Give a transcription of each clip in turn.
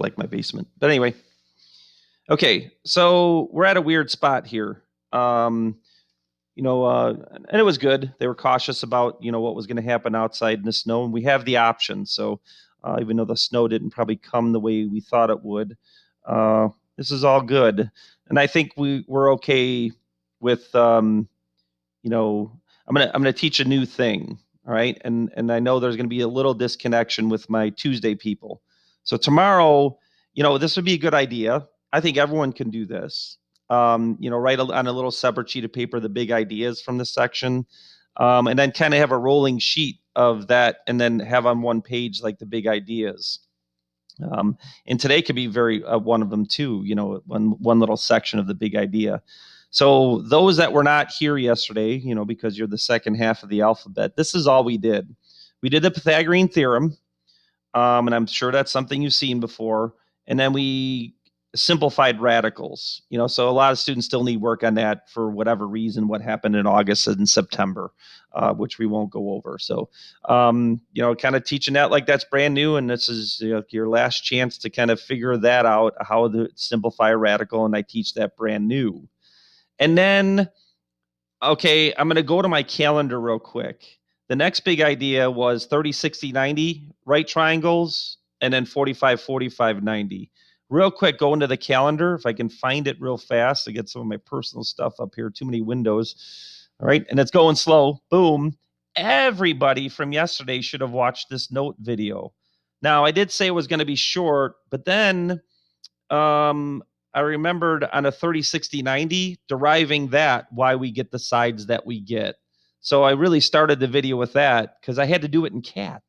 like my basement. But anyway, okay, so we're at a weird spot here. And it was good. They were cautious about, what was going to happen outside in the snow, and we have the option. So even though the snow didn't probably come the way we thought it would, uh, this is all good. And I think we're okay with, I'm gonna teach a new thing. All right, and I know there's going to be a little disconnection with my Tuesday people. So tomorrow, this would be a good idea. I think everyone can do this. Write on a little separate sheet of paper the big ideas from this section, and then kind of have a rolling sheet of that, and then have on one page like the big ideas. And today could be very one of them too. One little section of the big idea. So those that were not here yesterday, because you're the second half of the alphabet, this is all we did. We did the Pythagorean theorem, and I'm sure that's something you've seen before. And then we simplified radicals. So a lot of students still need work on that for whatever reason, what happened in August and September, which we won't go over. So, kind of teaching that like that's brand new. And this is your last chance to kind of figure that out, how to simplify a radical. And I teach that brand new. And then, okay, I'm going to go to my calendar real quick. The next big idea was 30, 60, 90 right triangles, and then 45, 45, 90. Real quick, go into the calendar. If I can find it real fast to get some of my personal stuff up here. Too many windows. All right, and it's going slow. Boom. Everybody from yesterday should have watched this note video. Now, I did say it was going to be short, but then I remembered on a 30, 60, 90, deriving that, why we get the sides that we get. So I really started the video with that because I had to do it in CAT.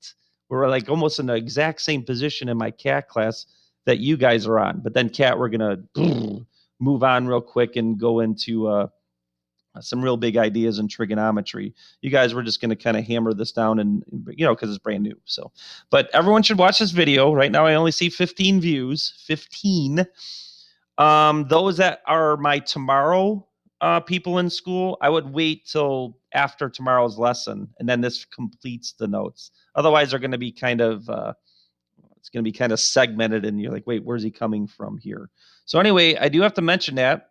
We're like almost in the exact same position in my CAT class that you guys are on. But then CAT, we're going to move on real quick and go into some real big ideas in trigonometry. You guys were just going to kind of hammer this down and, because it's brand new. So, but everyone should watch this video. Right now, I only see 15 views, 15. Those that are my tomorrow people in school, I would wait till after tomorrow's lesson, and then this completes the notes. Otherwise, they're going to be kind of it's going to be kind of segmented, and you're like, wait, where's he coming from here? So anyway, I do have to mention that.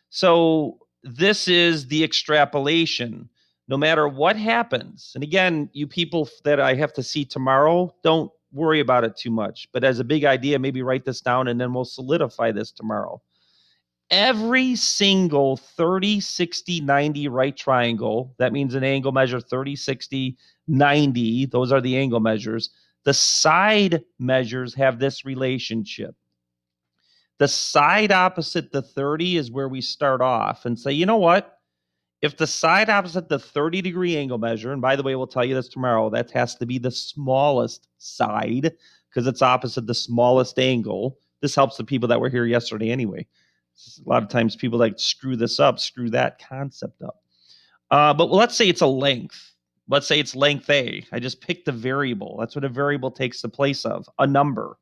So this is the extrapolation. No matter what happens, and again, you people that I have to see tomorrow, don't worry about it too much. But as a big idea, maybe write this down and then we'll solidify this tomorrow. Every single 30, 60, 90 right triangle, that means an angle measure 30, 60, 90. Those are the angle measures. The side measures have this relationship. The side opposite the 30 is where we start off and say, you know what? If the side opposite the 30-degree angle measure, and by the way, we'll tell you this tomorrow, that has to be the smallest side because it's opposite the smallest angle. This helps the people that were here yesterday anyway. A lot of times people like screw this up, screw that concept up. But let's say it's a length. Let's say it's length A. I just picked the variable. That's what a variable takes the place of, a number.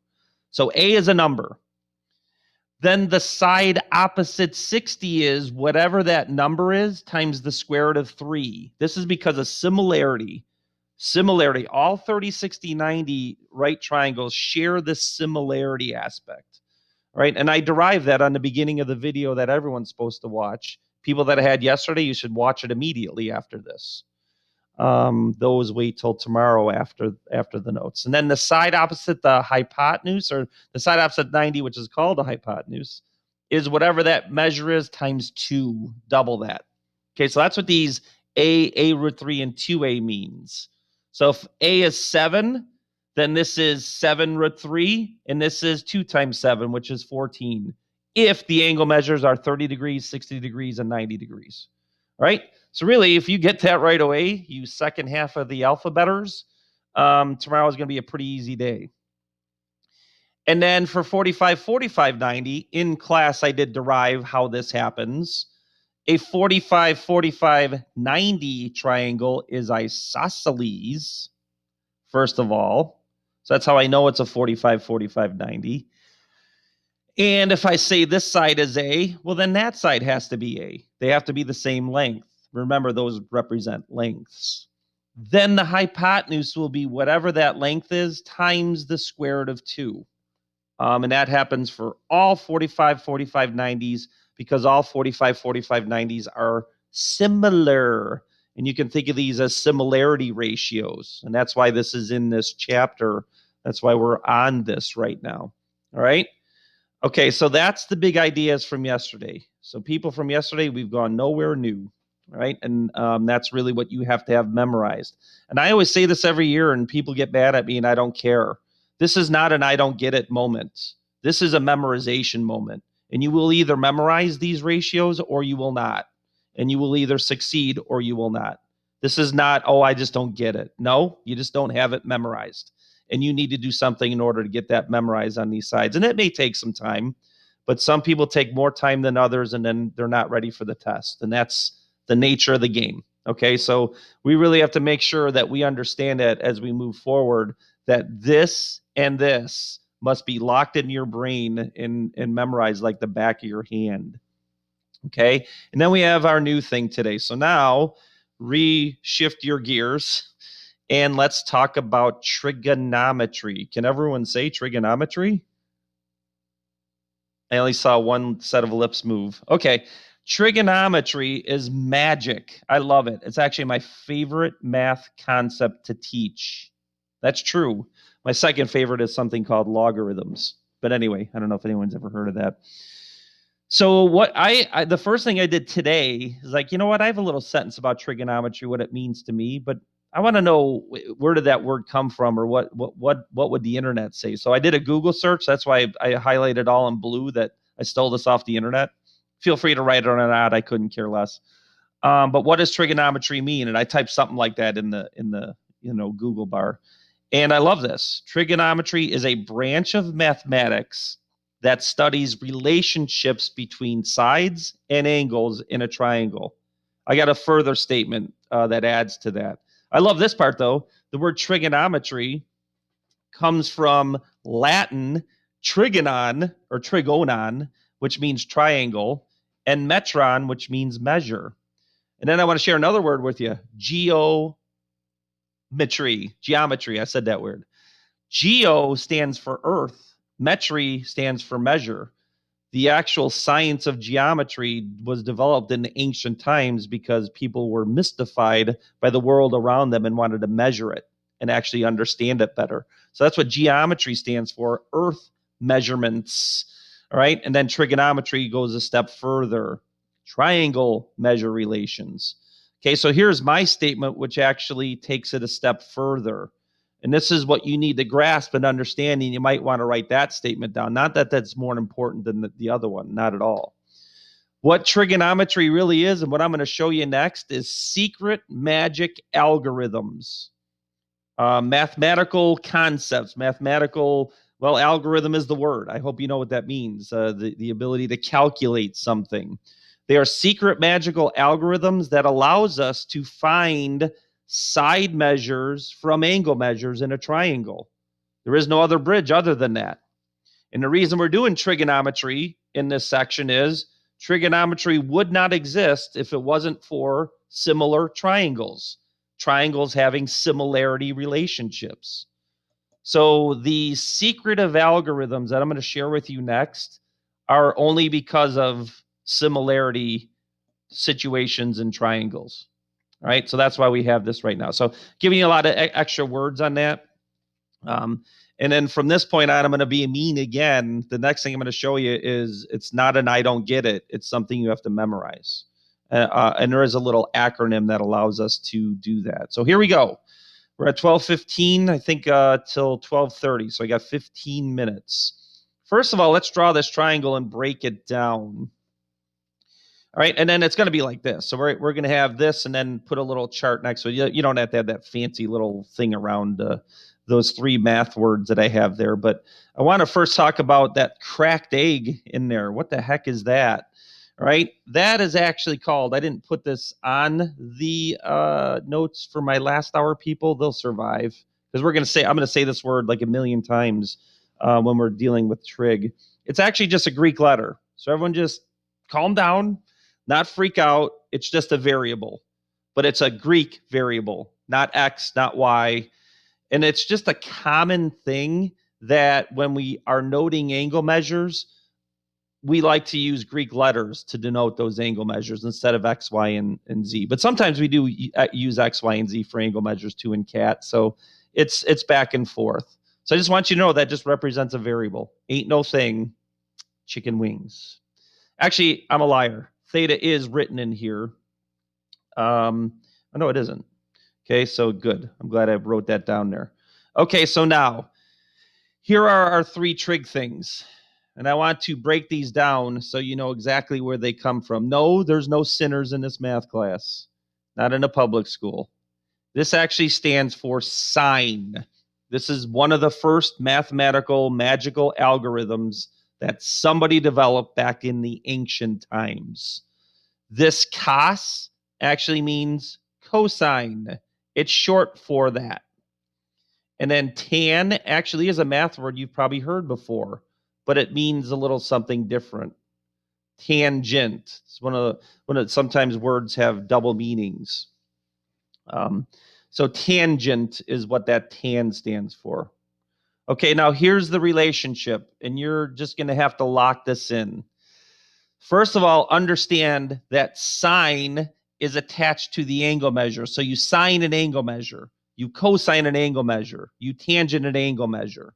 So A is a number. Then the side opposite 60 is whatever that number is times the square root of 3. This is because of similarity. Similarity. All 30, 60, 90 right triangles share this similarity aspect. Right? And I derived that on the beginning of the video that everyone's supposed to watch. People that I had yesterday, you should watch it immediately after this. Those wait till tomorrow after the notes. And then the side opposite the hypotenuse, or the side opposite 90, which is called the hypotenuse, is whatever that measure is times 2, double that. Okay, so that's what these A root 3, and 2A means. So if A is 7, then this is 7 root 3, and this is 2 times 7, which is 14, if the angle measures are 30 degrees, 60 degrees, and 90 degrees. Right? So really, if you get that right away, you second half of the alphabeters, tomorrow is going to be a pretty easy day. And then for 45, 45, 90, in class, I did derive how this happens. A 45, 45, 90 triangle is isosceles, first of all. So that's how I know it's a 45, 45, 90. And if I say this side is A, well, then that side has to be A. They have to be the same length. Remember, those represent lengths. then the hypotenuse will be whatever that length is times the square root of 2. And that happens for all 45, 45, 90s because all 45, 45, 90s are similar. And you can think of these as similarity ratios. And that's why this is in this chapter. That's why we're on this right now. All right. Okay, so that's the big ideas from yesterday. So people from yesterday, we've gone nowhere new, right? And that's really what you have to have memorized. And I always say this every year, and people get mad at me, and I don't care. This is not an I don't get it moment. This is a memorization moment. And you will either memorize these ratios or you will not. And you will either succeed or you will not. This is not, oh, I just don't get it. No, you just don't have it memorized. And you need to do something in order to get that memorized on these sides. And it may take some time, but some people take more time than others, and then they're not ready for the test. And that's the nature of the game. Okay, so we really have to make sure that we understand that as we move forward, that this and this must be locked in your brain and memorized like the back of your hand. Okay, and then we have our new thing today. So now reshift your gears and let's talk about trigonometry. Can everyone say trigonometry? I only saw one set of lips move. Okay. Trigonometry is magic. I love it. It's actually my favorite math concept to teach. That's true. My second favorite is something called logarithms. But anyway, I don't know if anyone's ever heard of that. So what the first thing I did today is like, you know what? I have a little sentence about trigonometry, what it means to me, but I want to know where did that word come from, or what would the internet say? So I did a Google search. That's why I highlighted all in blue that I stole this off the internet. Feel free to write it or not. I couldn't care less. But what does trigonometry mean? And I typed something like that in the Google bar. And I love this. Trigonometry is a branch of mathematics that studies relationships between sides and angles in a triangle. I got a further statement that adds to that. I love this part, though. The word trigonometry comes from Latin trigonon or trigonon, which means triangle, and metron, which means measure. And then I want to share another word with you, geometry. I said that word. Geo stands for earth. Metry stands for measure. The actual science of geometry was developed in ancient times because people were mystified by the world around them and wanted to measure it and actually understand it better. So that's what geometry stands for, earth measurements. All right. And then trigonometry goes a step further, triangle measure relations. Okay. So here's my statement, which actually takes it a step further. And this is what you need to grasp and understand. And you might want to write that statement down. Not that that's more important than the other one, not at all. What trigonometry really is, and what I'm going to show you next, is secret magic algorithms, mathematical concepts, well, algorithm is the word. I hope you know what that means, the ability to calculate something. They are secret magical algorithms that allows us to find side measures from angle measures in a triangle. There is no other bridge other than that. And the reason we're doing trigonometry in this section is trigonometry would not exist if it wasn't for similar triangles, triangles having similarity relationships. So the secretive algorithms that I'm going to share with you next are only because of similarity situations in triangles. All right, so that's why we have this right now. So giving you a lot of extra words on that. And then from this point on, I'm going to be mean again. The next thing I'm going to show you is it's not an I don't get it. It's something you have to memorize. And there is a little acronym that allows us to do that. So here we go. We're at 12:15, I think, till 12:30. So I got 15 minutes. First of all, let's draw this triangle and break it down. All right, and then it's going to be like this. So we're going to have this and then put a little chart next to it. You don't have to have that fancy little thing around those three math words that I have there. But I want to first talk about that cracked egg in there. What the heck is that? All right, that is actually called, I didn't put this on the notes for my last hour people. They'll survive because I'm going to say this word like a million times when we're dealing with trig. It's actually just a Greek letter. So everyone just calm down, not freak out. It's just a variable, but it's a Greek variable. not X, not Y. And it's just a common thing that when we are noting angle measures, we like to use Greek letters to denote those angle measures instead of X, Y, and Z. But sometimes we do use X, Y, and Z for angle measures too in CAT. So it's back and forth. So I just want you to know that just represents a variable. Ain't no thing, chicken wings. Actually, I'm a liar. Theta is written in here. No, it isn't. Okay, so good. I'm glad I wrote that down there. Okay, so now here are our three trig things. And I want to break these down so you know exactly where they come from. No, there's no sinners in this math class, not in a public school. This actually stands for sine. This is one of the first mathematical magical algorithms that somebody developed back in the ancient times. This cos actually means cosine. It's short for that. And then tan actually is a math word you've probably heard before, but it means a little something different. Tangent. It's one of sometimes words have double meanings. So tangent is what that tan stands for. Okay, now here's the relationship, and you're just going to have to lock this in. First of all, understand that sine is attached to the angle measure. So you sine an angle measure, you cosine an angle measure, you tangent an angle measure.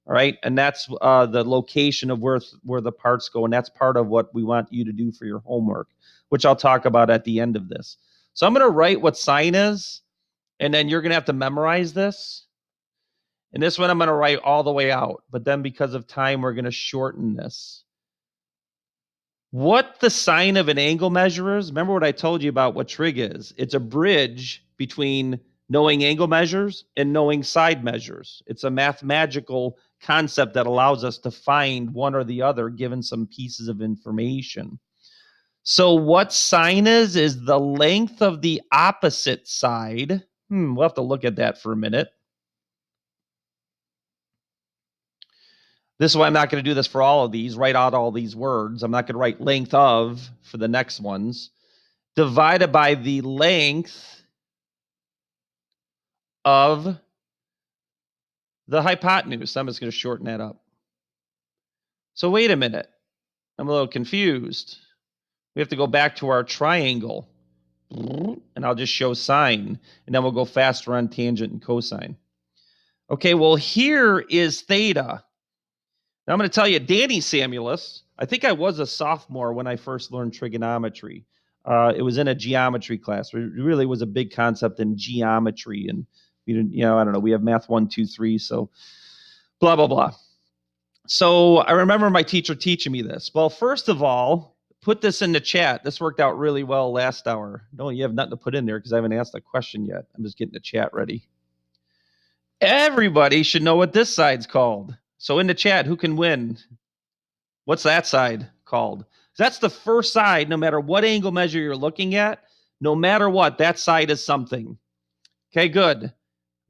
All right, and that's the location of where the parts go, and that's part of what we want you to do for your homework, which I'll talk about at the end of this. So I'm going to write what sine is, and then you're going to have to memorize this. And this one I'm going to write all the way out, but then because of time, we're going to shorten this. What the sine of an angle measure is, remember what I told you about what trig is. It's a bridge between knowing angle measures and knowing side measures. It's a mathematical concept that allows us to find one or the other given some pieces of information. So what sine is the length of the opposite side. We'll have to look at that for a minute. This is why I'm not going to do this for all of these. Write out all these words. I'm not going to write length of for the next ones. Divided by the length of the hypotenuse. I'm just going to shorten that up. So wait a minute. I'm a little confused. We have to go back to our triangle. And I'll just show sine. And then we'll go faster on tangent and cosine. Okay, well, here is theta. Now I'm going to tell you, Danny Samuelis, I think I was a sophomore when I first learned trigonometry. It was in a geometry class. It really was a big concept in geometry. And we didn't, I don't know, we have math 1, 2, 3. So blah, blah, blah. So I remember my teacher teaching me this. Well, first of all, put this in the chat. This worked out really well last hour. No, you have nothing to put in there because I haven't asked a question yet. I'm just getting the chat ready. Everybody should know what this side's called. So in the chat, who can win? What's that side called? That's the first side, no matter what angle measure you're looking at, no matter what, that side is something. Okay, good.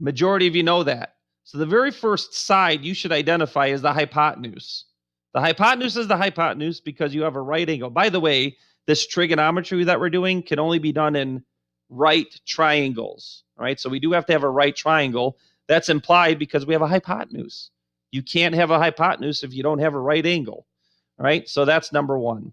Majority of you know that. So the very first side you should identify is the hypotenuse. The hypotenuse is the hypotenuse because you have a right angle. By the way, this trigonometry that we're doing can only be done in right triangles. All right, so we do have to have a right triangle. That's implied because we have a hypotenuse. You can't have a hypotenuse if you don't have a right angle. All right, so that's number one.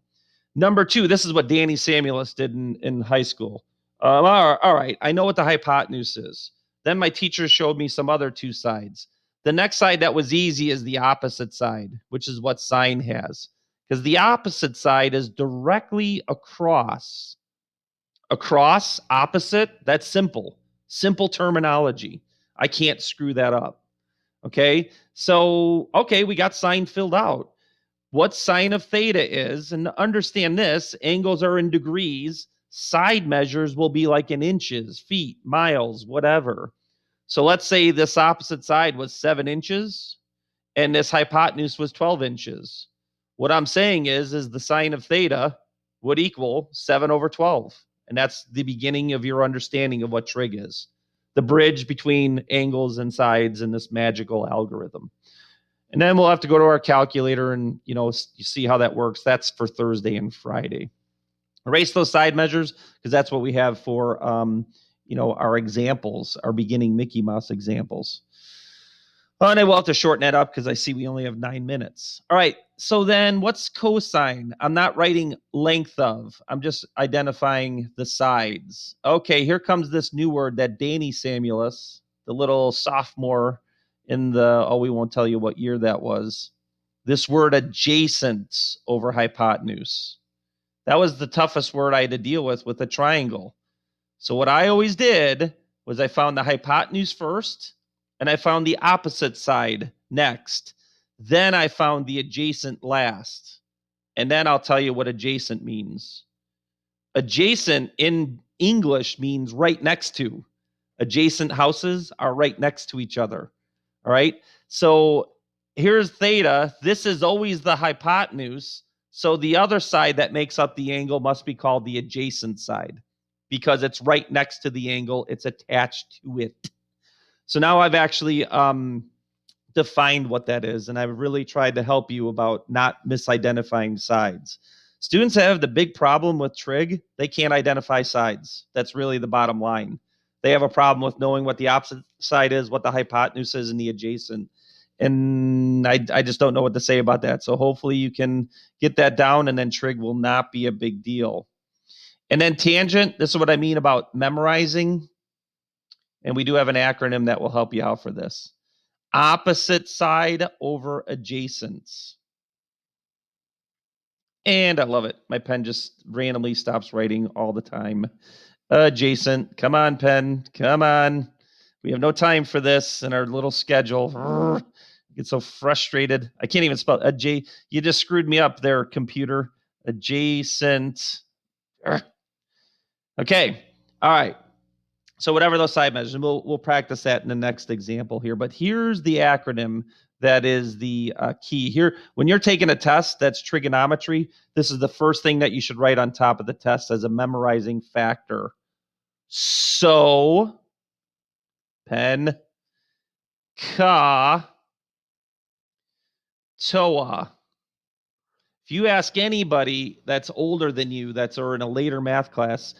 Number two, this is what Danny Samuelis did in high school. All right, I know what the hypotenuse is. Then my teacher showed me some other two sides. The next side that was easy is the opposite side, which is what sine has. Because the opposite side is directly across. Across, opposite, that's simple. Simple terminology. I can't screw that up. Okay, so, we got sine filled out. What sine of theta is, and understand this, angles are in degrees. Side measures will be like in inches, feet, miles, whatever. So let's say this opposite side was 7 inches and this hypotenuse was 12 inches. What I'm saying is the sine of theta would equal 7 over 12. And that's the beginning of your understanding of what trig is. The bridge between angles and sides in this magical algorithm. And then we'll have to go to our calculator and, you see how that works. That's for Thursday and Friday. Erase those side measures because that's what we have for, our examples, our beginning Mickey Mouse examples. Oh, and I will have to shorten that up because I see we only have 9 minutes. All right. So then what's cosine? I'm not writing length of. I'm just identifying the sides. Okay, here comes this new word that Danny Samuelis, the little sophomore in we won't tell you what year that was. This word adjacent over hypotenuse. That was the toughest word I had to deal with a triangle. So what I always did was I found the hypotenuse first, and I found the opposite side next. Then I found the adjacent last. And then I'll tell you what adjacent means. Adjacent in English means right next to. Adjacent houses are right next to each other. All right. So here's theta. This is always the hypotenuse. So the other side that makes up the angle must be called the adjacent side because it's right next to the angle. It's attached to it. So now I've actually defined what that is, and I've really tried to help you about not misidentifying sides. Students have the big problem with trig. They can't identify sides. That's really the bottom line. They have a problem with knowing what the opposite side is, what the hypotenuse is, and the adjacent. And I just don't know what to say about that. So hopefully you can get that down, and then trig will not be a big deal. And then tangent, this is what I mean about memorizing. And we do have an acronym that will help you out for this. Opposite side over adjacent. And I love it. My pen just randomly stops writing all the time. Adjacent. Come on, pen. Come on. We have no time for this in our little schedule. I get so frustrated. I can't even spell You just screwed me up there, computer. Adjacent. Okay. All right. So whatever those side measures, and we'll practice that in the next example here. But here's the acronym that is the key here. When you're taking a test that's trigonometry, this is the first thing that you should write on top of the test as a memorizing factor. So, pen, ka, toa. If you ask anybody that's older than you, or in a later math class,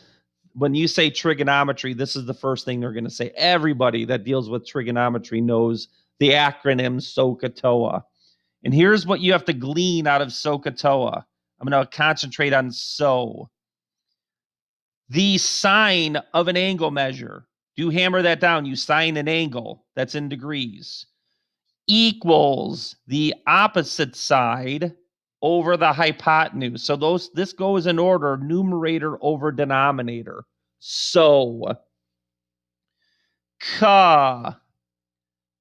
when you say trigonometry, this is the first thing they're going to say. Everybody that deals with trigonometry knows the acronym SOHCAHTOA. And here's what you have to glean out of SOHCAHTOA. I'm going to concentrate on so. The sine of an angle measure. Do hammer that down. You sine an angle that's in degrees. Equals the opposite side over the hypotenuse. So this goes in order, numerator over denominator. So, ka,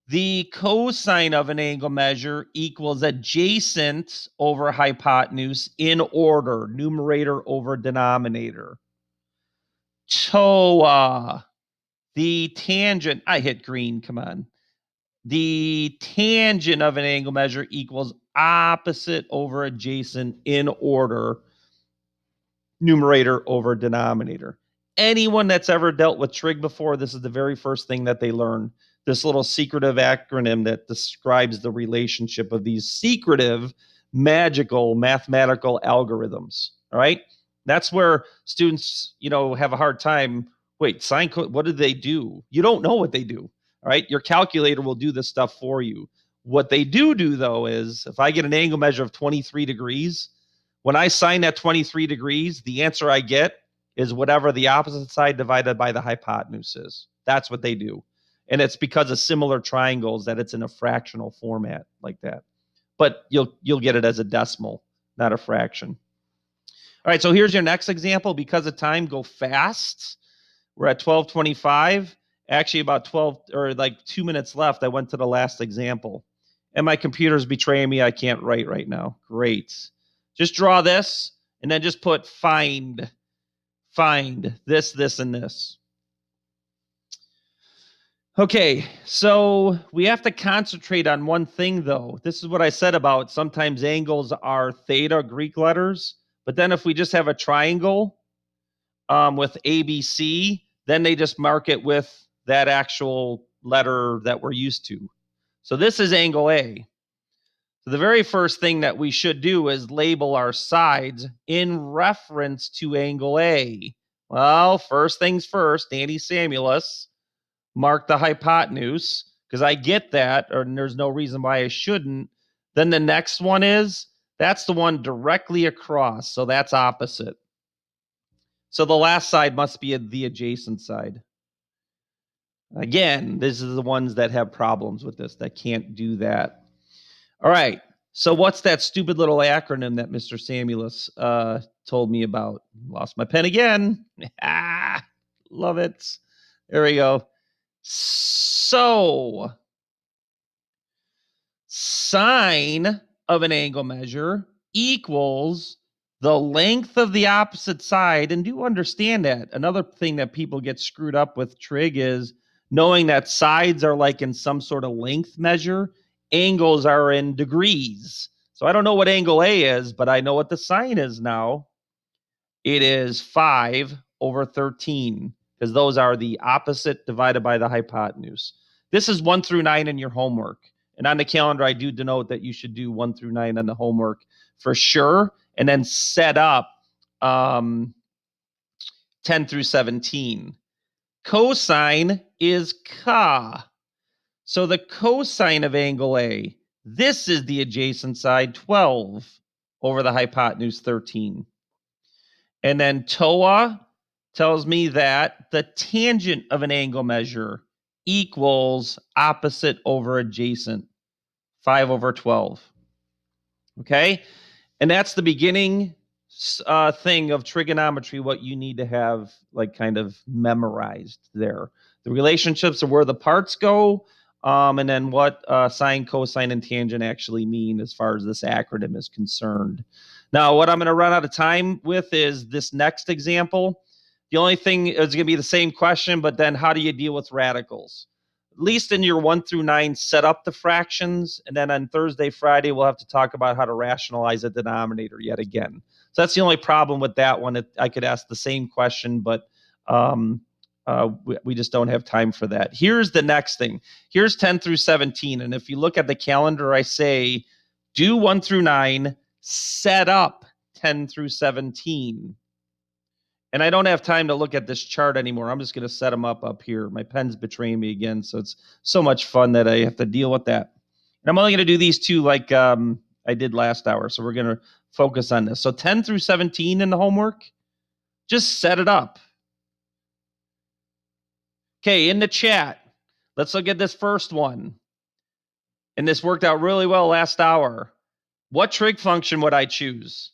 the cosine of an angle measure equals adjacent over hypotenuse in order, numerator over denominator. Toa, the tangent, I hit green, come on. The tangent of an angle measure equals opposite over adjacent in order, numerator over denominator. Anyone that's ever dealt with trig before, this is the very first thing that they learn. This little secretive acronym that describes the relationship of these secretive, magical mathematical algorithms. All right. That's where students, have a hard time. Wait, sine code, what do they do? You don't know what they do. All right. Your calculator will do this stuff for you. What they do, though, is if I get an angle measure of 23 degrees, when I sine that 23 degrees, the answer I get is whatever the opposite side divided by the hypotenuse is. That's what they do. And it's because of similar triangles that it's in a fractional format like that. But you'll get it as a decimal, not a fraction. All right, so here's your next example. Because of time, go fast. We're at 12:25. Actually, about 12 or like 2 minutes left. I went to the last example. And my computer's betraying me. I can't write right now. Great. Just draw this and then just put find this, this, and this. Okay, so we have to concentrate on one thing, though. This is what I said about sometimes angles are theta Greek letters, but then if we just have a triangle with ABC, then they just mark it with that actual letter that we're used to. So this is angle A. So the very first thing that we should do is label our sides in reference to angle A. Well, first things first, Danny Samuelis mark the hypotenuse because I get that, or there's no reason why I shouldn't. Then the next one is that's the one directly across, so that's opposite. So the last side must be the adjacent side. Again, this is the ones that have problems with this that can't do that. All right. So what's that stupid little acronym that Mr. Samuelis told me about? Lost my pen again. Love it. There we go. So sine of an angle measure equals the length of the opposite side. And do understand that. Another thing that people get screwed up with trig is knowing that sides are like in some sort of length measure, angles are in degrees. So I don't know what angle A is, but I know what the sine is now. It is 5/13 because those are the opposite divided by the hypotenuse. This is 1 through 9 in your homework. And on the calendar, I do denote that you should do 1 through 9 on the homework for sure, and then set up 10 through 17. Cosine is ka. So the cosine of angle A, this is the adjacent side, 12 over the hypotenuse, 13. And then TOA tells me that the tangent of an angle measure equals opposite over adjacent, 5/12. Okay? And that's the beginning thing of trigonometry, what you need to have like kind of memorized there. The relationships of where the parts go, and then what sine, cosine, and tangent actually mean as far as this acronym is concerned. Now, what I'm going to run out of time with is this next example. The only thing is going to be the same question, but then how do you deal with radicals? At least in your 1 through 9, set up the fractions. And then on Thursday, Friday, we'll have to talk about how to rationalize a denominator yet again. So that's the only problem with that one. I could ask the same question, but we just don't have time for that. Here's the next thing. Here's 10 through 17. And if you look at the calendar, I say do 1 through 9, set up 10 through 17. And I don't have time to look at this chart anymore. I'm just going to set them up here. My pen's betraying me again, so it's so much fun that I have to deal with that. And I'm only going to do these two like I did last hour, so we're going to focus on this. So 10 through 17 in the homework, just set it up. Okay, in the chat, let's look at this first one. And this worked out really well last hour. What trig function would I choose?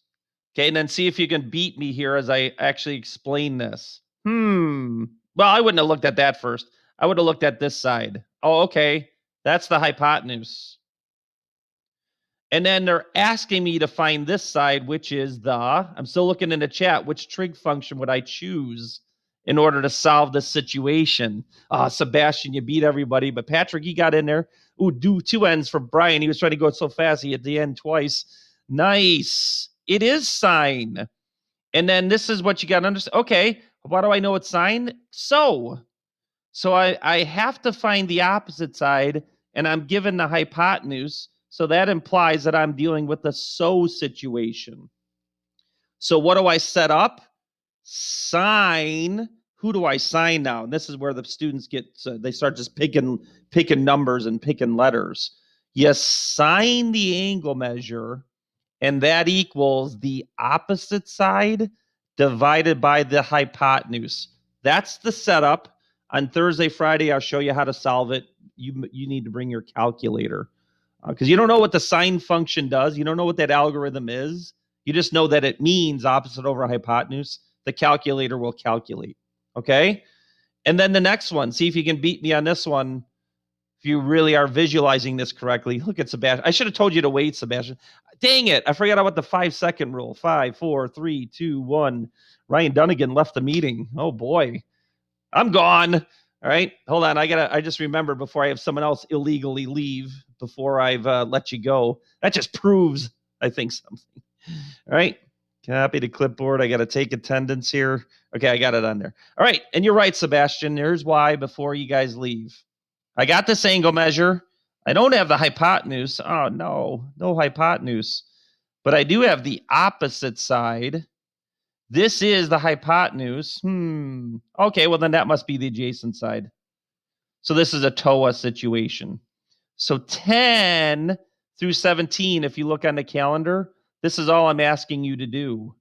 Okay, and then see if you can beat me here as I actually explain this. Well, I wouldn't have looked at that first. I would have looked at this side. Oh, okay. That's the hypotenuse. And then they're asking me to find this side, which is I'm still looking in the chat, which trig function would I choose in order to solve this situation? Sebastian, you beat everybody, but Patrick, he got in there. Ooh, do 2 ends for Brian. He was trying to go so fast, he hit the end twice. Nice. It is sine. And then this is what you got to understand. Okay, why do I know it's sine? So I have to find the opposite side, and I'm given the hypotenuse. So that implies that I'm dealing with the so situation. So what do I set up? Sine. Who do I sine now? And this is where the students they start just picking numbers and picking letters. You sine the angle measure, and that equals the opposite side divided by the hypotenuse. That's the setup. On Thursday, Friday, I'll show you how to solve it. You need to bring your calculator because you don't know what the sine function does. You don't know what that algorithm is. You just know that it means opposite over hypotenuse. The calculator will calculate. Okay? And then the next one, see if you can beat me on this one. If you really are visualizing this correctly, look at Sebastian. I should have told you to wait, Sebastian. Dang it. I forgot about the 5-second rule. 5, 4, 3, 2, 1. Ryan Dunnigan left the meeting. Oh boy. I'm gone. All right. Hold on. I just remembered before I have someone else illegally leave before I've let you go. That just proves, I think, something. All right. Copy to clipboard. I got to take attendance here. Okay. I got it on there. All right. And you're right, Sebastian. Here's why before you guys leave. I got this angle measure. I don't have the hypotenuse. Oh, no hypotenuse. But I do have the opposite side. This is the hypotenuse. Okay, well, then that must be the adjacent side. So this is a TOA situation. So 10 through 17, if you look on the calendar, this is all I'm asking you to do.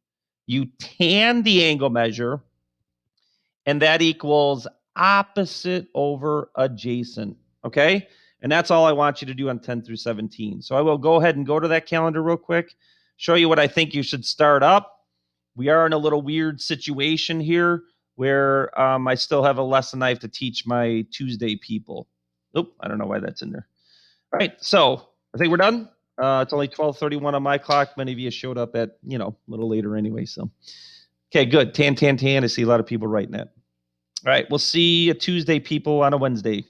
You tan the angle measure, and that equals opposite over adjacent, okay? And that's all I want you to do on 10 through 17. So I will go ahead and go to that calendar real quick, show you what I think you should start up. We are in a little weird situation here where I still have a lesson I have to teach my Tuesday people. Oop, I don't know why that's in there. All right, so I think we're done. It's only 12:31 on my clock. Many of you showed up at, a little later anyway. So, okay, good. Tan, tan, tan. I see a lot of people writing that. All right, we'll see you Tuesday, people, on a Wednesday.